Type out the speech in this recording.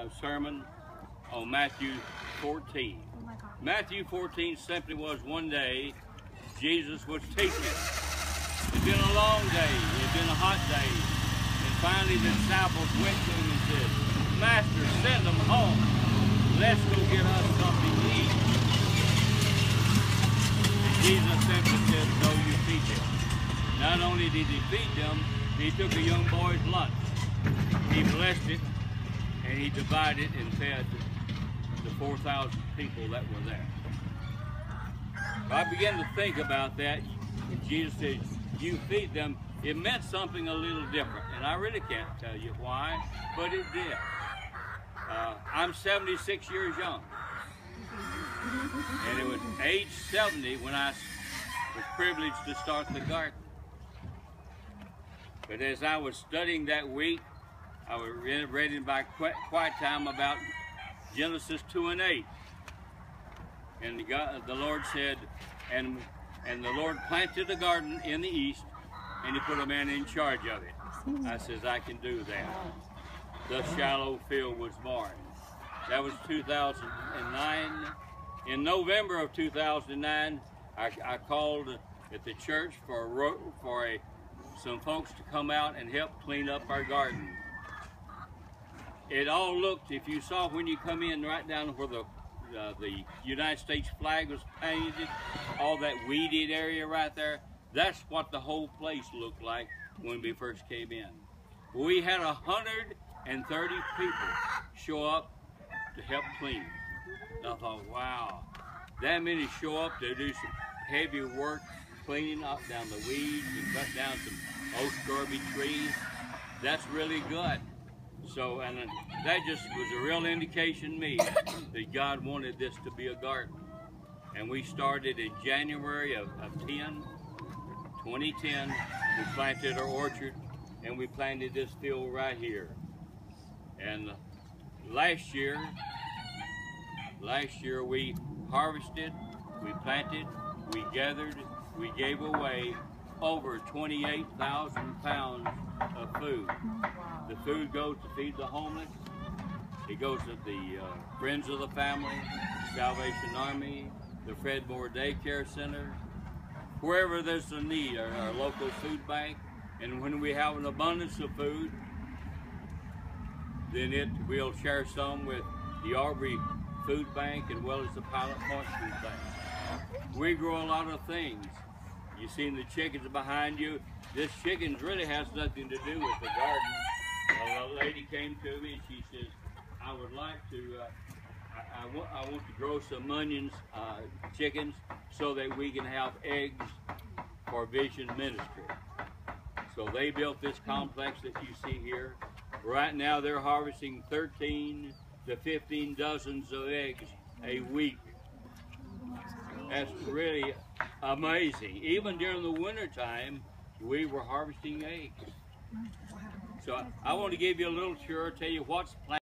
sermon on Matthew 14. Matthew 14 simply was one day Jesus was teaching. It'd been a long day. It'd been a hot day. And finally the disciples went to him and said, "Master, send them home. Let's go get us something to eat." And Jesus simply said, "No, you feed them." Not only did he feed them, he took a young boy's lunch. He blessed it, and he divided and fed the 4,000 people that were there. I began to think about that. Jesus said, "You feed them." It meant something a little different, and I really can't tell you why, but it did. I'm 76 years young, and it was age 70 when I was privileged to start the garden. But as I was studying that week, I was reading by quiet time about Genesis 2 and 8. And the Lord said, and the Lord planted a garden in the east, and he put a man in charge of it. I says, I can do that. The Shiloh field was born. That was 2009. In November of 2009, I called at the church for some folks to come out and help clean up our garden. It all looked, if you saw when you come in right down where the United States flag was painted, all that weeded area right there, that's what the whole place looked like when we first came in. We had 130 people show up to help clean. And I thought, wow, that many show up to do some heavy work, cleaning up down the weeds and cut down some oak scrubby trees. That's really good. So, and that just was a real indication to me that God wanted this to be a garden. And we started in January of 2010. We planted our orchard, and we planted this field right here. And last year we harvested, we planted, we gathered, we gave away over 28,000 pounds of food. The food goes to feed the homeless. It goes to the Friends of the Family, Salvation Army, the Fred Moore Daycare Center, wherever there's a need, our local food bank. And when we have an abundance of food, then we'll share some with the Aubrey Food Bank as well as the Pilot Point Food Bank. We grow a lot of things. You seen the chickens behind you. This chickens really has nothing to do with the garden. A lady came to me and she says, "I would like to, I want to grow some onions, chickens, so that we can have eggs for Vision Ministry." So they built this complex that you see here. Right now they're harvesting 13 to 15 dozens of eggs a week. That's really amazing. Even during the winter time, we were harvesting eggs. So I want to give you a little tour, tell you what's planned.